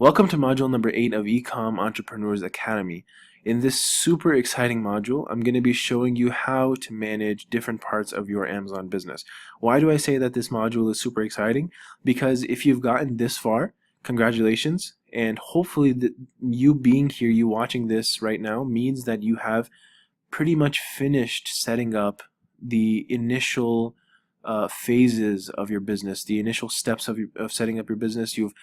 Welcome to module number 8 of Ecom Entrepreneurs Academy. In this super exciting module, I'm going to be showing you how to manage different parts of your Amazon business. Why do I say that this module is super exciting? Because if you've gotten this far, congratulations, and hopefully you being here, you watching this right now, means that you have pretty much finished setting up the initial phases of your business, the initial steps of setting up your business. You've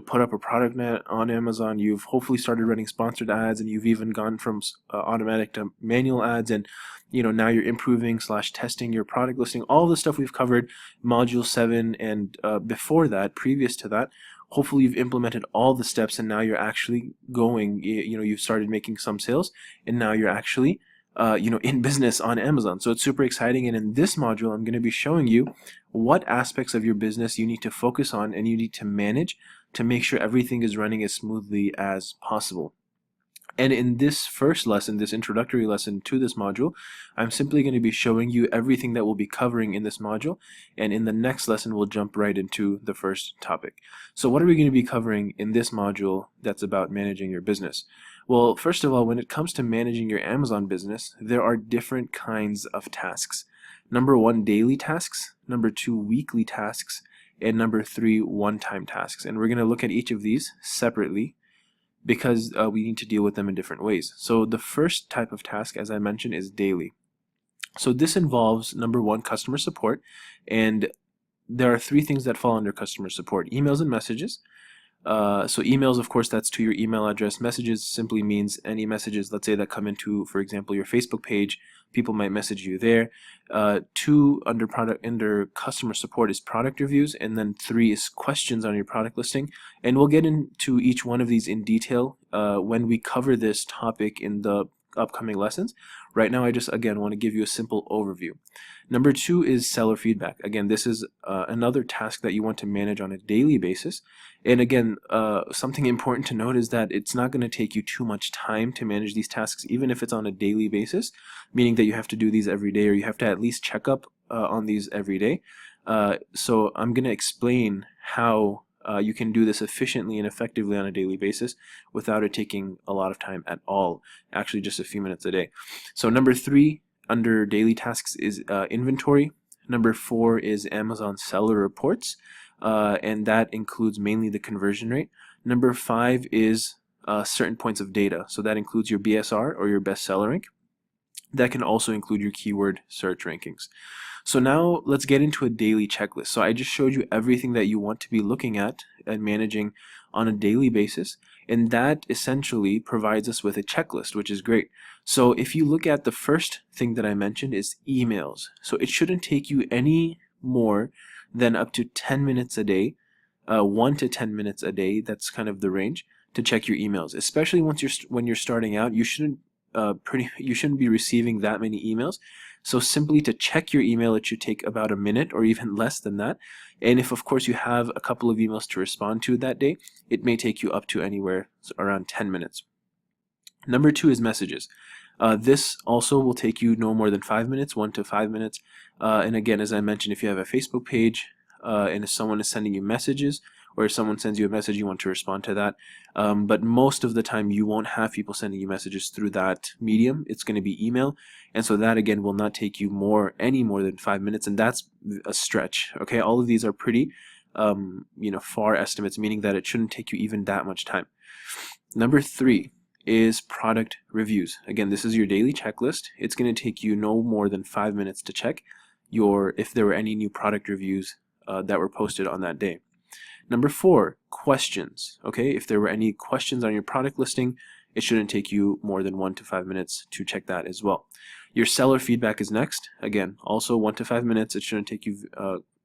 put up a product on Amazon. You've hopefully started running sponsored ads, and you've even gone from automatic to manual ads. And now you're improving / testing your product listing. All the stuff we've covered, module 7, and before that, previous to that. Hopefully you've implemented all the steps, and now you're actually going. You've started making some sales, and now you're actually in business on Amazon. So it's super exciting, and in this module I'm going to be showing you what aspects of your business you need to focus on and you need to manage to make sure everything is running as smoothly as possible. And in this first lesson, this introductory lesson to this module, I'm simply going to be showing you everything that we'll be covering in this module, and in the next lesson we'll jump right into the first topic. So what are we going to be covering in this module that's about managing your business? Well, first of all, when it comes to managing your Amazon business, there are different kinds of tasks. Number 1, daily tasks. Number 2, weekly tasks. And number 3, one-time tasks. And we're going to look at each of these separately because we need to deal with them in different ways. So the first type of task, as I mentioned, is daily. So this involves, number 1, customer support. And there are 3 things that fall under customer support: emails and messages. So emails, of course, that's to your email address. Messages simply means any messages, let's say, that come into, for example, your Facebook page. People might message you there. 2, under customer support, is product reviews, and then 3 is questions on your product listing. And we'll get into each one of these in detail when we cover this topic in the upcoming lessons. Right now I just again want to give you a simple overview. Number 2 is seller feedback. Again, this is another task that you want to manage on a daily basis. And again, something important to note is that it's not going to take you too much time to manage these tasks, even if it's on a daily basis, meaning that you have to do these every day, or you have to at least check up on these every day. So I'm going to explain how you can do this efficiently and effectively on a daily basis without it taking a lot of time at all, actually just a few minutes a day. So number 3 under daily tasks is inventory. Number 4 is Amazon seller reports, and that includes mainly the conversion rate. Number 5 is certain points of data, so that includes your BSR, or your best seller rank. That can also include your keyword search rankings. So now let's get into a daily checklist. So I just showed you everything that you want to be looking at and managing on a daily basis, and that essentially provides us with a checklist, which is great. So if you look at the first thing that I mentioned is emails. So it shouldn't take you any more than up to 10 minutes a day, 1 to 10 minutes a day. That's kind of the range to check your emails, especially when you're starting out. You shouldn't be receiving that many emails. So simply to check your email, it should take about a minute or even less than that. And if, of course, you have a couple of emails to respond to that day, it may take you up to anywhere around 10 minutes. Number 2 is messages. This also will take you no more than 5 minutes, 1 to 5 minutes. And again, as I mentioned, if you have a Facebook page and if someone is sending you messages, or if someone sends you a message, you want to respond to that. But most of the time you won't have people sending you messages through that medium. It's going to be email, and so that again will not take you any more than 5 minutes, and that's a stretch. Okay, all of these are pretty far estimates, meaning that it shouldn't take you even that much time. Number 3 is product reviews. Again, this is your daily checklist. It's going to take you no more than 5 minutes to check if there were any new product reviews that were posted on that day. Number 4, questions. Okay, if there were any questions on your product listing, it shouldn't take you more than 1 to 5 minutes to check that as well. Your seller feedback is next. Again, also 1 to 5 minutes. It shouldn't take you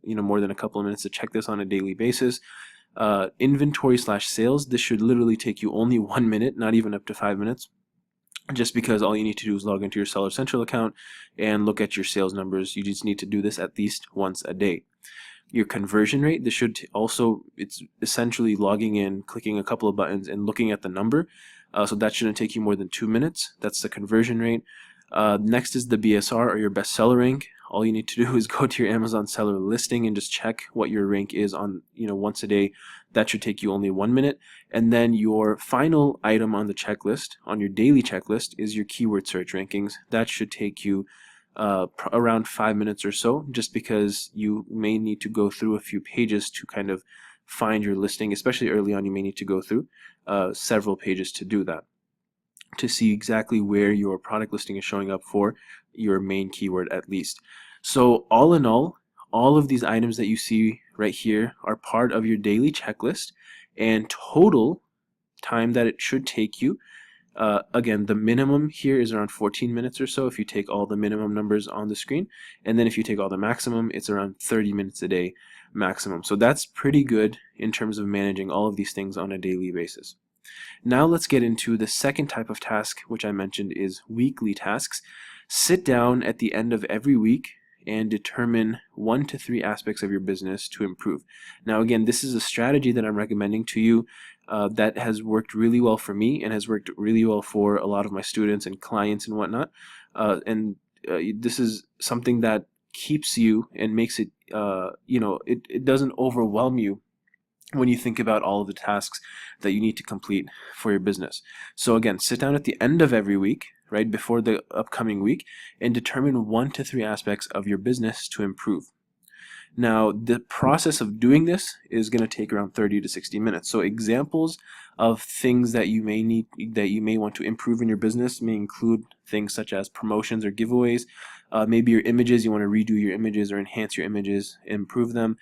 more than a couple of minutes to check this on a daily basis. Inventory / sales. This should literally take you only 1 minute, not even up to 5 minutes. Just because all you need to do is log into your Seller Central account and look at your sales numbers. You just need to do this at least once a day. Your conversion rate, this should also, it's essentially logging in, clicking a couple of buttons and looking at the number. So that shouldn't take you more than 2 minutes. That's the conversion rate. Next is the BSR, or your best seller rank. all you need to do is go to your Amazon seller listing and just check what your rank is on, once a day. That should take you only 1 minute. And then your final item on the checklist, on your daily checklist, is your keyword search rankings. That should take you around 5 minutes or so, just because you may need to go through a few pages to kind of find your listing. Especially early on, you may need to go through several pages to do that, to see exactly where your product listing is showing up for your main keyword at least. So all in all of these items that you see right here are part of your daily checklist, and total time that it should take you, again, the minimum here is around 14 minutes or so if you take all the minimum numbers on the screen, and then if you take all the maximum, it's around 30 minutes a day maximum. So that's pretty good in terms of managing all of these things on a daily basis. Now let's get into the second type of task, which I mentioned is weekly tasks. Sit down at the end of every week and determine 1 to 3 aspects of your business to improve. Now again, this is a strategy that I'm recommending to you that has worked really well for me and has worked really well for a lot of my students and clients and whatnot. This is something that keeps you and makes it, it doesn't overwhelm you when you think about all of the tasks that you need to complete for your business. So again, sit down at the end of every week, right before the upcoming week, and determine 1 to 3 aspects of your business to improve. Now, the process of doing this is going to take around 30 to 60 minutes. So examples of things that you may want to improve in your business may include things such as promotions or giveaways. Maybe your images, you want to redo your images or enhance your images, improve them.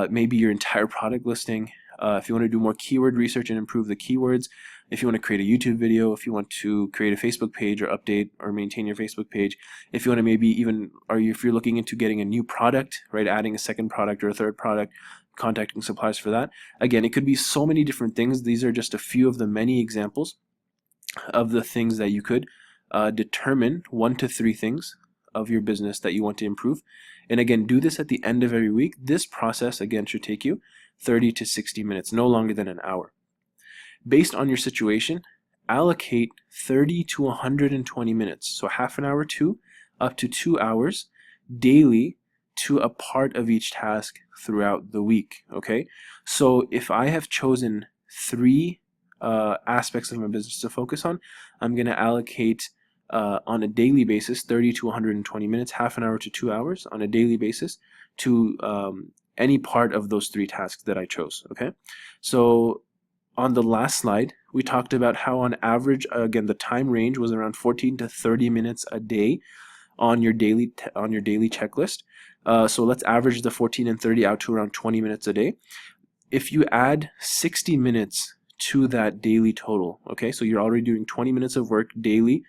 Maybe your entire product listing. If you want to do more keyword research and improve the keywords. If you want to create a YouTube video, if you want to create a Facebook page or update or maintain your Facebook page, if you want to maybe even, or if you're looking into getting a new product, right, adding a second product or a third product, contacting suppliers for that. Again, it could be so many different things. These are just a few of the many examples of the things that you could determine 1 to 3 things of your business that you want to improve. And again, do this at the end of every week. This process, again, should take you 30 to 60 minutes, no longer than an hour. Based on your situation, allocate 30 to 120 minutes, so half an hour to up to 2 hours daily to a part of each task throughout the week, okay? So if I have chosen 3 aspects of my business to focus on, I'm going to allocate on a daily basis 30 to 120 minutes, half an hour to 2 hours on a daily basis to any part of those 3 tasks that I chose, okay? So on the last slide, we talked about how on average, again, the time range was around 14 to 30 minutes a day on your daily checklist. So let's average the 14 and 30 out to around 20 minutes a day. If you add 60 minutes to that daily total, okay, so you're already doing 20 minutes of work daily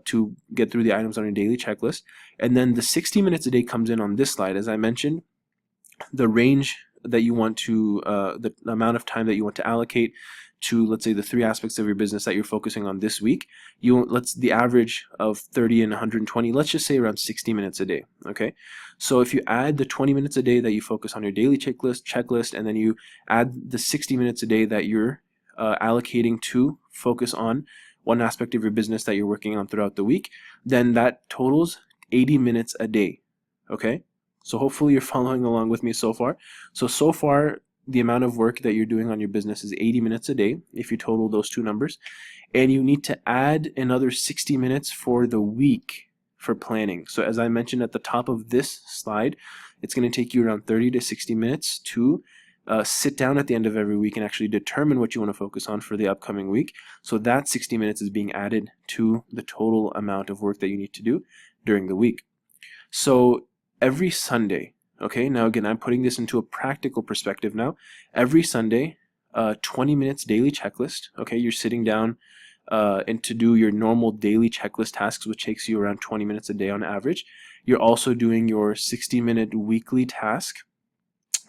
to get through the items on your daily checklist, and then the 60 minutes a day comes in on this slide. As I mentioned, the range that you want to, the amount of time that you want to allocate to, let's say, the 3 aspects of your business that you're focusing on this week, the average of 30 and 120, let's just say around 60 minutes a day, okay? So if you add the 20 minutes a day that you focus on your daily checklist, and then you add the 60 minutes a day that you're allocating to focus on one aspect of your business that you're working on throughout the week, then that totals 80 minutes a day, okay? So hopefully you're following along with me so far. So far, the amount of work that you're doing on your business is 80 minutes a day if you total those 2 numbers. And you need to add another 60 minutes for the week for planning. So as I mentioned at the top of this slide, it's going to take you around 30 to 60 minutes to sit down at the end of every week and actually determine what you want to focus on for the upcoming week. So that 60 minutes is being added to the total amount of work that you need to do during the week. So every Sunday, okay, now again, I'm putting this into a practical perspective now. Every Sunday, 20 minutes daily checklist, okay, you're sitting down and to do your normal daily checklist tasks, which takes you around 20 minutes a day on average. You're also doing your 60-minute weekly task.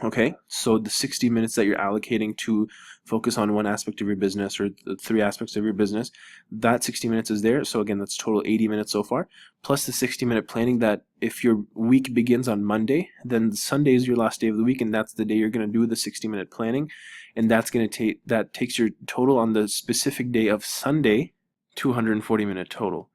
Okay, so the 60 minutes that you're allocating to focus on one aspect of your business or the 3 aspects of your business, that 60 minutes is there. So again, that's total 80 minutes so far, plus the 60-minute planning that if your week begins on Monday, then Sunday is your last day of the week, and that's the day you're going to do the 60-minute planning, and that takes your total on the specific day of Sunday to 140-minute total.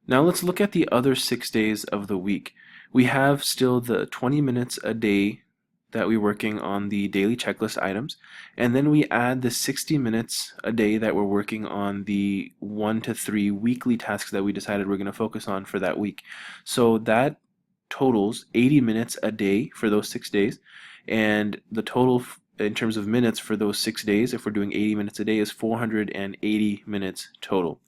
Now let's look at the other 6 days of the week. We have still the 20 minutes a day that we're working on the daily checklist items, and then we add the 60 minutes a day that we're working on the 1 to 3 weekly tasks that we decided we're going to focus on for that week. So that totals 80 minutes a day for those 6 days, and the total in terms of minutes for those 6 days, if we're doing 80 minutes a day, is 480 minutes total.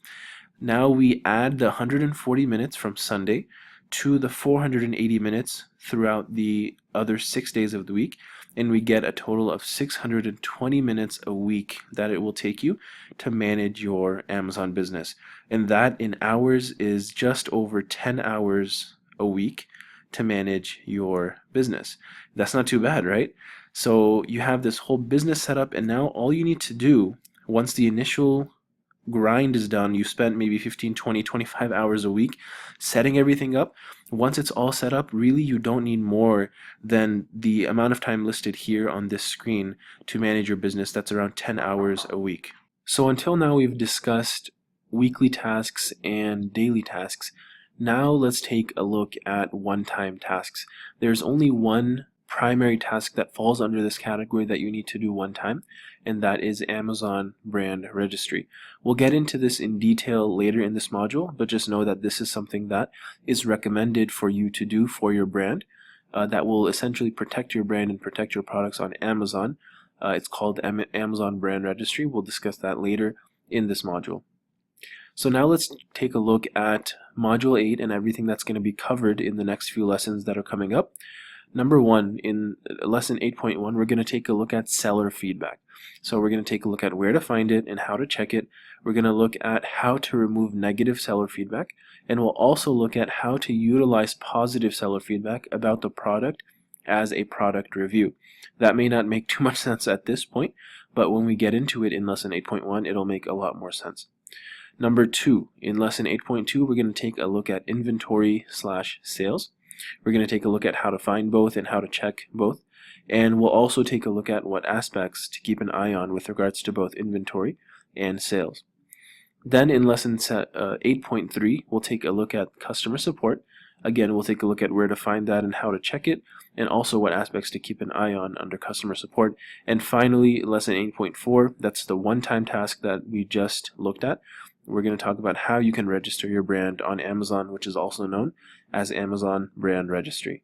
Now we add the 140 minutes from Sunday to the 480 minutes throughout the other 6 days of the week, and we get a total of 620 minutes a week that it will take you to manage your Amazon business. And that in hours is just over 10 hours a week to manage your business. That's not too bad, right? So you have this whole business set up, and now all you need to do once the initial grind is done, you spent maybe 15, 20, 25 hours a week setting everything up. Once it's all set up, really you don't need more than the amount of time listed here on this screen to manage your business. That's around 10 hours a week. So until now we've discussed weekly tasks and daily tasks. Now let's take a look at one-time tasks. There's only one primary task that falls under this category that you need to do one time, and that is Amazon brand registry. We'll get into this in detail later in this module, but just know that this is something that is recommended for you to do for your brand that will essentially protect your brand and protect your products on Amazon. It's called Amazon brand registry. We'll discuss that later in this module. So now let's take a look at Module 8 and everything that's going to be covered in the next few lessons that are coming up. Number one, in lesson 8.1, we're going to take a look at seller feedback. So we're going to take a look at where to find it and how to check it. We're going to look at how to remove negative seller feedback, and we'll also look at how to utilize positive seller feedback about the product as a product review. That may not make too much sense at this point, but when we get into it in lesson 8.1, it'll make a lot more sense. Number two, in lesson 8.2, we're going to take a look at inventory/sales. We're going to take a look at how to find both and how to check both. And we'll also take a look at what aspects to keep an eye on with regards to both inventory and sales. Then in lesson 8.3, we'll take a look at customer support. Again, we'll take a look at where to find that and how to check it, and also what aspects to keep an eye on under customer support. And finally, lesson 8.4, that's the one-time task that we just looked at. We're going to talk about how you can register your brand on Amazon, which is also known as Amazon Brand Registry.